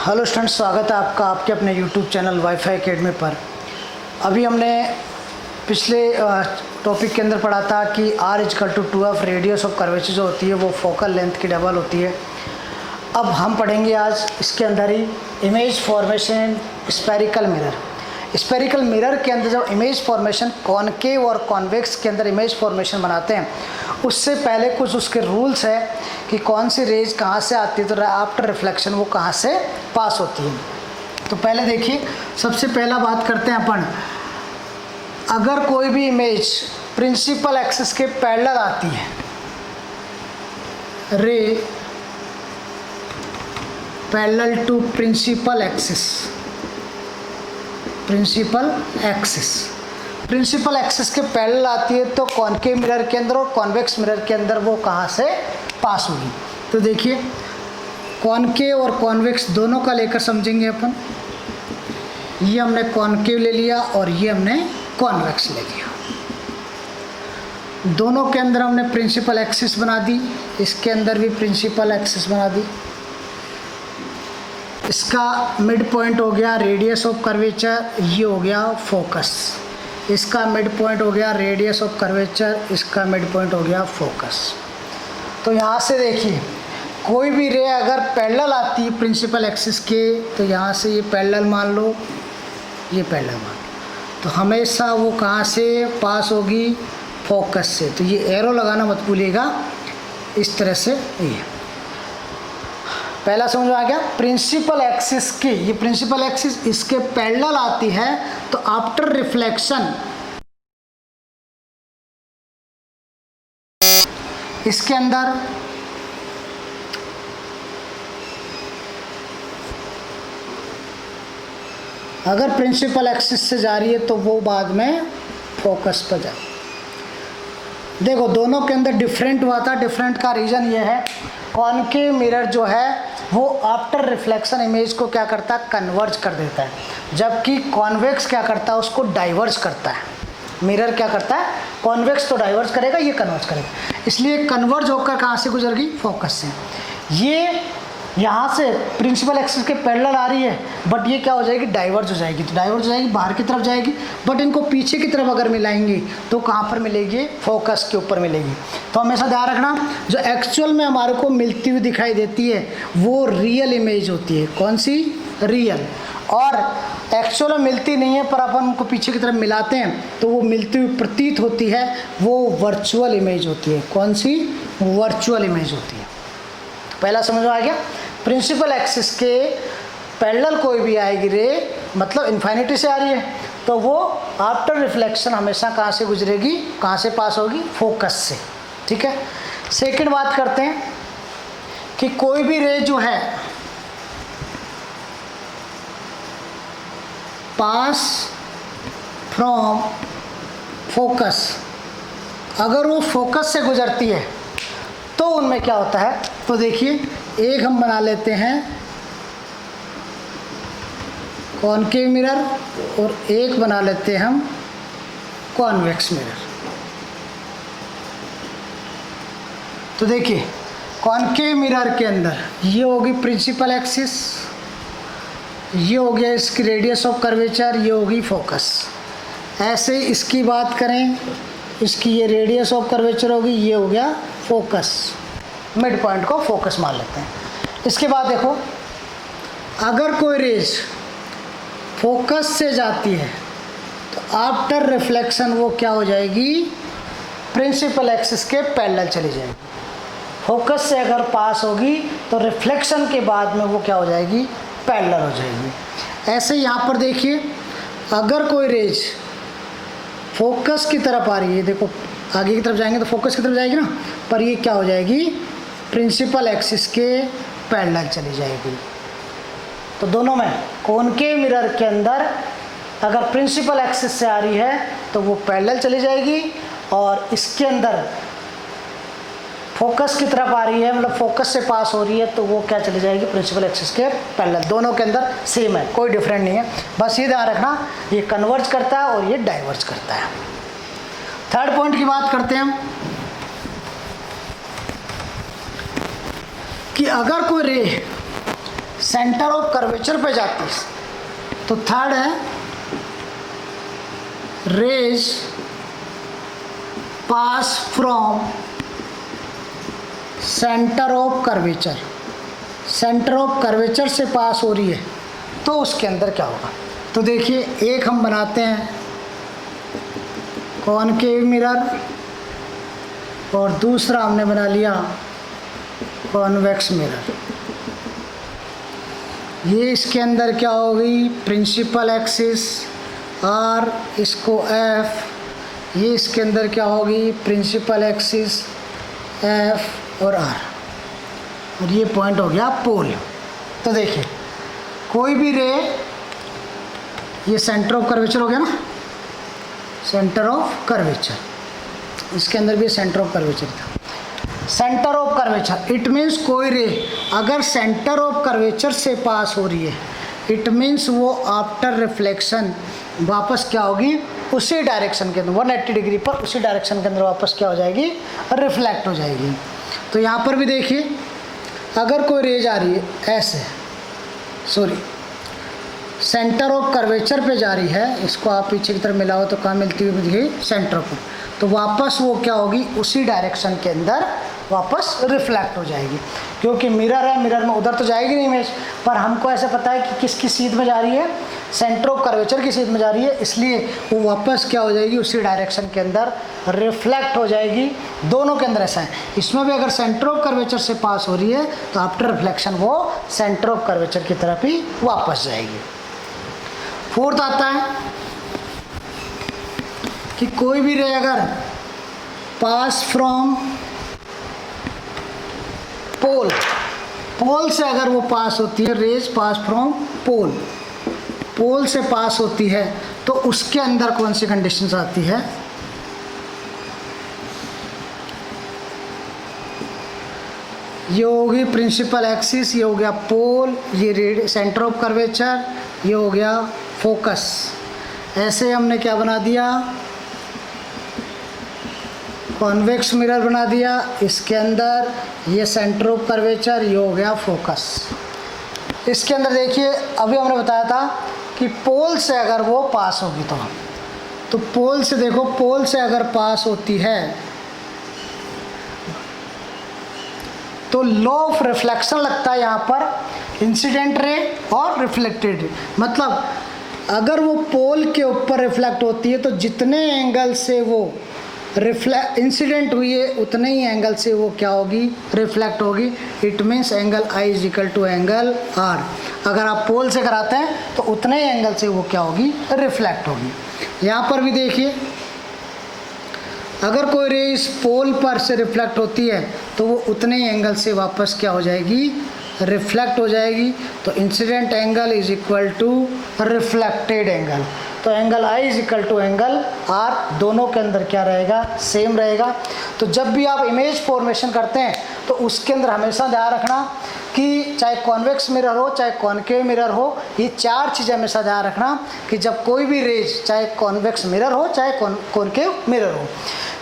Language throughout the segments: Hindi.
हेलो स्टूडेंट्स, स्वागत है आपका आपके अपने यूट्यूब चैनल वाईफाई एकेडमी पर। अभी हमने पिछले टॉपिक के अंदर पढ़ा था कि R=2f रेडियस ऑफ कर्वेचर जो होती है वो फोकल लेंथ की डबल होती है। अब हम पढ़ेंगे आज इसके अंदर ही image formation spherical mirror. Spherical mirror के अंदर जब इमेज फॉर्मेशन कॉनकेव और कॉन्वेक्स के अंदर इमेज फॉर्मेशन बनाते हैं, उससे पहले कुछ उसके रूल्स है कि कौन सी रेज कहाँ से आती है, तो आफ्टर रिफ्लेक्शन वो कहाँ से पास होती है। तो पहले देखिए, सबसे पहला बात करते हैं अपन, अगर कोई भी इमेज प्रिंसिपल एक्सिस के पैरेलल आती है, ray parallel to principal axis, principal axis के पैरेलल आती है तो कॉनकेव मिरर के अंदर और कॉन्वेक्स मिरर के अंदर वो कहाँ से पास होगी। तो देखिए, कॉनकेव और कॉन्वेक्स दोनों का लेकर समझेंगे अपन। ये हमने कॉनकेव ले लिया और ये हमने कॉन्वेक्स ले लिया। दोनों के अंदर हमने प्रिंसिपल एक्सिस बना दी, इसके अंदर भी प्रिंसिपल एक्सिस बना दी। इसका मिड पॉइंट हो गया रेडियस ऑफ कर्वेचर, ये हो गया फोकस। इसका मिड पॉइंट हो गया रेडियस ऑफ कर्वेचर, इसका मिड पॉइंट हो गया फोकस। तो यहाँ से देखिए, कोई भी रे अगर पैरेलल आती है प्रिंसिपल एक्सिस के, तो यहाँ से ये पैरेलल मान लो, ये पैरेलल मान लो, तो हमेशा वो कहाँ से पास होगी, फोकस से। तो ये एरो लगाना मत भूलिएगा, इस तरह से। ये पहला समझ में आ गया। प्रिंसिपल एक्सिस की, ये प्रिंसिपल एक्सिस इसके पैरेलल आती है, तो आफ्टर रिफ्लेक्शन इसके अंदर अगर प्रिंसिपल एक्सिस से जा रही है तो वो बाद में फोकस पर जाए। देखो, दोनों के अंदर डिफरेंट हुआ था। डिफरेंट का रीज़न ये है, कॉनकेव मिरर जो है वो आफ्टर रिफ्लेक्शन इमेज को क्या करता है, कन्वर्ज कर देता है, जबकि कॉन्वेक्स क्या करता है, उसको डाइवर्ज करता है। मिरर क्या करता है, कॉन्वेक्स तो डाइवर्ज करेगा, ये कन्वर्ज करेगा। इसलिए कन्वर्ज होकर कहाँ से गुजरेगी, फोकस से। ये यहाँ से प्रिंसिपल एक्सिस के पैरेलल आ रही है, बट ये क्या हो जाएगी, डाइवर्ज हो जाएगी। तो डाइवर्ज हो जाएगी, बाहर की तरफ जाएगी, बट इनको पीछे की तरफ अगर मिलाएंगे तो कहाँ पर मिलेगी, फोकस के ऊपर मिलेगी। तो हमेशा ध्यान रखना, जो एक्चुअल में हमारे को मिलती हुई दिखाई देती है वो रियल इमेज होती है। कौन सी, रियल। और एक्चुअल में मिलती नहीं है, पर अपन उनको पीछे की तरफ मिलाते हैं तो वो मिलती हुई प्रतीत होती है, वो वर्चुअल इमेज होती है। कौन सी, वर्चुअल इमेज होती है। पहला समझ में आ गया। प्रिंसिपल एक्सिस के पैरेलल कोई भी आएगी रे, मतलब इन्फिनिटी से आ रही है, तो वो आफ्टर रिफ्लेक्शन हमेशा कहाँ से गुजरेगी, कहाँ से पास होगी, फोकस से। ठीक है। सेकंड बात करते हैं कि कोई भी रे जो है पास फ्रॉम फोकस, अगर वो फोकस से गुजरती है तो उनमें क्या होता है। तो देखिए, एक हम बना लेते हैं कॉनकेव मिरर और एक बना लेते हैं हम कॉन्वेक्स मिरर। तो देखिए, कॉनकेव मिरर के अंदर ये होगी प्रिंसिपल एक्सिस, ये हो गया इसकी रेडियस ऑफ कर्वेचर, ये होगी फोकस। ऐसे इसकी बात करें, इसकी ये रेडियस ऑफ कर्वेचर होगी, ये हो गया फोकस। मिड पॉइंट को फोकस मान लेते हैं। इसके बाद देखो, अगर कोई रेज फोकस से जाती है तो आफ्टर रिफ्लेक्शन वो क्या हो जाएगी, प्रिंसिपल एक्सिस के पैरेलल चली जाएगी। फोकस से अगर पास होगी तो रिफ्लेक्शन के बाद में वो क्या हो जाएगी, पैरेलल हो जाएगी। ऐसे यहाँ पर देखिए, अगर कोई रेज फोकस की तरफ आ रही है, देखो आगे की तरफ जाएंगे तो फोकस की तरफ जाएगी ना, पर ये क्या हो जाएगी, प्रिंसिपल एक्सिस के पैरेलल चली जाएगी। तो दोनों में, कॉनकेव मिरर के अंदर अगर प्रिंसिपल एक्सिस से आ रही है तो वो पैरेलल चली जाएगी, और इसके अंदर फोकस की तरफ आ रही है, मतलब फोकस से पास हो रही है, तो वो क्या चली जाएगी, प्रिंसिपल एक्सिस के पैरेलल। दोनों के अंदर सेम है, कोई डिफरेंट नहीं है। बस ये ध्यान रखना, ये कन्वर्ज करता है और ये डाइवर्ज करता है। थर्ड पॉइंट की बात करते हैं हम कि अगर कोई रे सेंटर ऑफ कर्वेचर पे जाती है। तो थर्ड है rays pass from centre of curvature, centre of curvature से पास हो रही है तो उसके अंदर क्या होगा। तो देखिए एक हम बनाते हैं कॉनकेव मिरर और दूसरा हमने बना लिया कॉन्वेक्स मिरर। ये इसके अंदर क्या होगी, प्रिंसिपल एक्सिस आर, इसको एफ, ये इसके अंदर क्या होगी, प्रिंसिपल एक्सिस एफ और आर, और ये पॉइंट हो गया पोल। तो देखिए कोई भी रे, ये सेंटर ऑफ कर्वेचर हो गया ना, सेंटर ऑफ कर्वेचर, इसके अंदर भी सेंटर ऑफ कर्वेचर था। Centre of curvature it means कोई रे अगर सेंटर ऑफ कर्वेचर से पास हो रही है, इट मीन्स वो आफ्टर रिफ्लेक्शन वापस क्या होगी, उसी डायरेक्शन के अंदर 180 डिग्री पर उसी डायरेक्शन के अंदर वापस क्या हो जाएगी, रिफ्लेक्ट हो जाएगी। तो यहाँ पर भी देखिए अगर कोई रे जा रही है ऐसे, सॉरी सेंटर ऑफ कर्वेचर पे जा रही है, इसको आप पीछे की तरफ मिलाओ तो कहाँ मिलती हुई देखिए सेंटर ऑफ, तो वापस वो क्या होगी, उसी डायरेक्शन के अंदर वापस रिफ्लेक्ट हो जाएगी। क्योंकि मिरर है, मिरर में उधर तो जाएगी नहीं इमेज, पर हमको ऐसे पता है कि किसकी सीध में जा रही है, सेंटर ऑफ कर्वेचर की सीध में जा रही है, इसलिए वो वापस क्या हो जाएगी, उसी डायरेक्शन के अंदर रिफ्लेक्ट हो जाएगी। दोनों के अंदर ऐसा है, इसमें भी अगर सेंटर ऑफ कर्वेचर से पास हो रही है तो आफ्टर रिफ्लेक्शन वो सेंटर ऑफ कर्वेचर की तरफ ही वापस जाएगी। फोर्थ आता है कि कोई भी रे अगर पास फ्रॉम पोल, पोल से अगर वो पास होती है, रेज पास फ्रॉम पोल, पोल से पास होती है तो उसके अंदर कौन सी कंडीशंस आती है, ये होगी प्रिंसिपल एक्सिस, ये हो गया पोल, ये सेंटर ऑफ कर्वेचर, ये हो गया फोकस। ऐसे हमने क्या बना दिया, कॉन्वेक्स मिरर बना दिया, इसके अंदर ये सेंटर ऑफ कर्वेचर, ये हो गया फोकस। इसके अंदर देखिए अभी हमने बताया था कि पोल से अगर वो पास होगी तो पोल से देखो, पोल से अगर पास होती है तो लॉ ऑफ रिफ्लेक्शन लगता है यहाँ पर, इंसिडेंट रे और रिफ्लेक्टेड रे। मतलब अगर वो पोल के ऊपर रिफ्लेक्ट होती है तो जितने एंगल से वो इंसिडेंट हुई है उतने ही एंगल से वो क्या होगी, रिफ्लेक्ट होगी। It means angle I is equal to angle r. अगर आप पोल से कराते हैं तो उतने ही एंगल से वो क्या होगी, रिफ्लेक्ट होगी। यहाँ पर भी देखिए अगर कोई रे इस पोल पर से रिफ्लेक्ट होती है तो वो उतने ही एंगल से वापस क्या हो जाएगी, रिफ्लेक्ट हो जाएगी। तो incident angle is equal to reflected angle. तो angle I is equal to angle R, दोनों के अंदर क्या रहेगा, सेम रहेगा। तो जब भी आप इमेज फॉर्मेशन करते हैं तो उसके अंदर हमेशा ध्यान रखना कि चाहे कॉन्वेक्स मिरर हो चाहे कॉनकेव मिरर हो, ये चार चीज़ें हमेशा ध्यान रखना कि जब कोई भी रेज, चाहे कॉन्वेक्स मिरर हो चाहे कॉनकेव मिरर हो,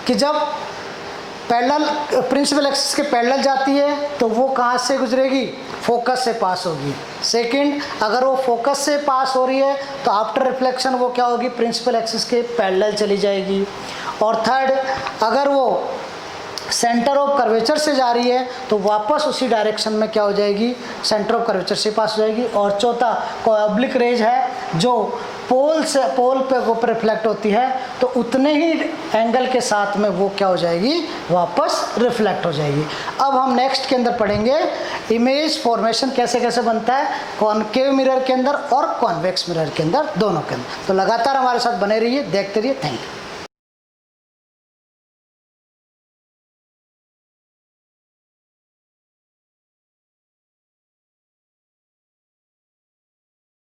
कि जब पैरेलल प्रिंसिपल एक्सिस के पैरेलल जाती है तो वो कहाँ से गुजरेगी, फोकस से पास होगी। सेकंड, अगर वो फोकस से पास हो रही है तो आफ्टर रिफ्लेक्शन वो क्या होगी, प्रिंसिपल एक्सिस के पैरेलल चली जाएगी। और थर्ड, अगर वो सेंटर ऑफ कर्वेचर से जा रही है तो वापस उसी डायरेक्शन में क्या हो जाएगी, सेंटर ऑफ कर्वेचर से पास हो जाएगी। और चौथा, कोई ऑब्लिक रेज है जो पोल पे ऊपर रिफ्लेक्ट होती है तो उतने ही एंगल के साथ में वो क्या हो जाएगी, वापस रिफ्लेक्ट हो जाएगी। अब हम नेक्स्ट के अंदर पढ़ेंगे इमेज फॉर्मेशन कैसे कैसे बनता है कॉनकेव मिरर के अंदर और कॉन्वेक्स मिरर के अंदर, दोनों के अंदर। तो लगातार हमारे साथ बने रहिए, देखते रहिए। Thank you.